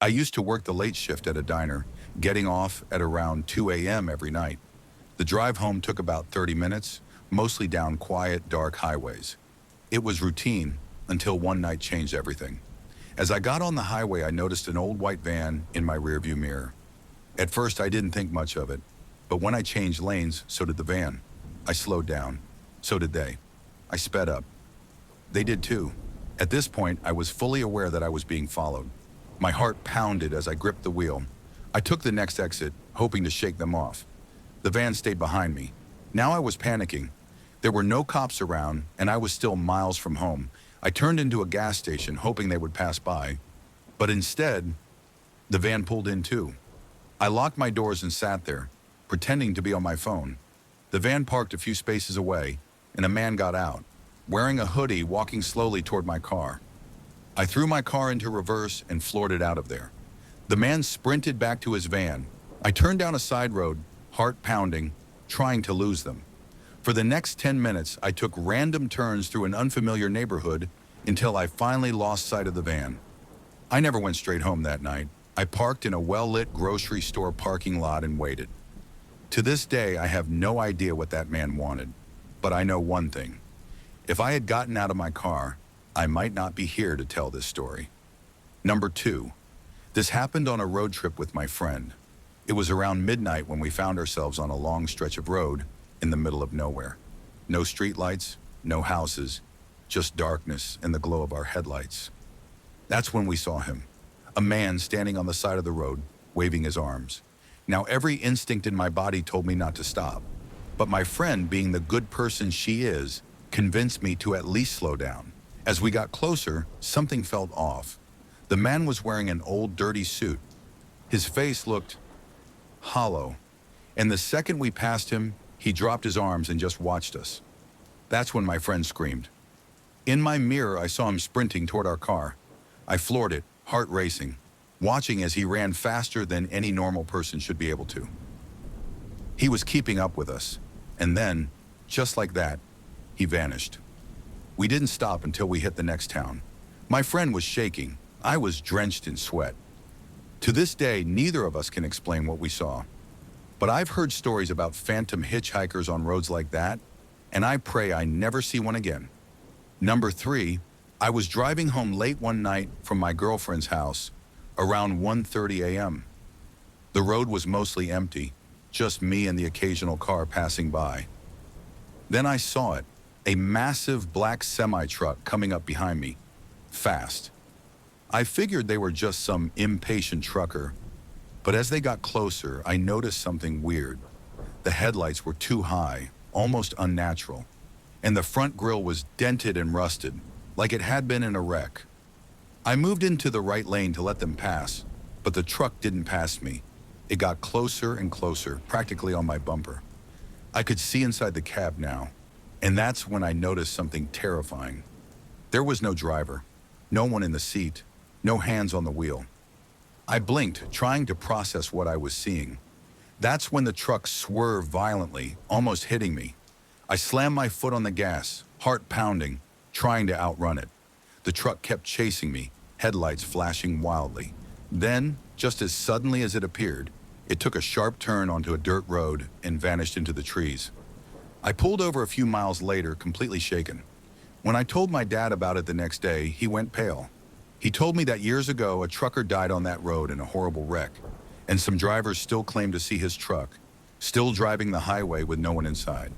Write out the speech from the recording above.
I used to work the late shift at a diner, getting off at around 2 a.m. every night. The drive home took about 30 minutes, mostly down quiet, dark highways. It was routine until one night changed everything. As I got on the highway, I noticed an old white van in my rearview mirror. At first, I didn't think much of it, but when I changed lanes, so did the van. I slowed down. So did they. I sped up. They did too. At this point, I was fully aware that I was being followed. My heart pounded as I gripped the wheel. I took the next exit, hoping to shake them off. The van stayed behind me. Now I was panicking. There were no cops around, and I was still miles from home. I turned into a gas station, hoping they would pass by. But instead, the van pulled in too. I locked my doors and sat there, pretending to be on my phone. The van parked a few spaces away, and a man got out, wearing a hoodie, walking slowly toward my car. I threw my car into reverse and floored it out of there. The man sprinted back to his van. I turned down a side road, heart pounding, trying to lose them. For the next 10 minutes, I took random turns through an unfamiliar neighborhood until I finally lost sight of the van. I never went straight home that night. I parked in a well-lit grocery store parking lot and waited. To this day, I have no idea what that man wanted, but I know one thing. If I had gotten out of my car, I might not be here to tell this story. Number 2. This happened on a road trip with my friend. It was around midnight when we found ourselves on a long stretch of road in the middle of nowhere. No streetlights, no houses, just darkness and the glow of our headlights. That's when we saw him, a man standing on the side of the road, waving his arms. Now, every instinct in my body told me not to stop, but my friend, being the good person she is, convinced me to at least slow down. As we got closer, something felt off. The man was wearing an old, dirty suit. His face looked hollow, and the second we passed him, he dropped his arms and just watched us. That's when my friend screamed. In my mirror, I saw him sprinting toward our car. I floored it, heart racing, watching as he ran faster than any normal person should be able to. He was keeping up with us, and then, just like that, he vanished. We didn't stop until we hit the next town. My friend was shaking. I was drenched in sweat. To this day, neither of us can explain what we saw. But I've heard stories about phantom hitchhikers on roads like that, and I pray I never see one again. Number 3, I was driving home late one night from my girlfriend's house around 1:30 a.m. The road was mostly empty, just me and the occasional car passing by. Then I saw it, a massive black semi-truck coming up behind me, fast. I figured they were just some impatient trucker, but as they got closer, I noticed something weird. The headlights were too high, almost unnatural, and the front grille was dented and rusted, like it had been in a wreck. I moved into the right lane to let them pass, but the truck didn't pass me. It got closer and closer, practically on my bumper. I could see inside the cab now, and that's when I noticed something terrifying. There was no driver, no one in the seat, no hands on the wheel. I blinked, trying to process what I was seeing. That's when the truck swerved violently, almost hitting me. I slammed my foot on the gas, heart pounding, trying to outrun it. The truck kept chasing me, headlights flashing wildly. Then, just as suddenly as it appeared, it took a sharp turn onto a dirt road and vanished into the trees. I pulled over a few miles later, completely shaken. When I told my dad about it the next day, he went pale. He told me that years ago, a trucker died on that road in a horrible wreck, and some drivers still claim to see his truck, still driving the highway with no one inside.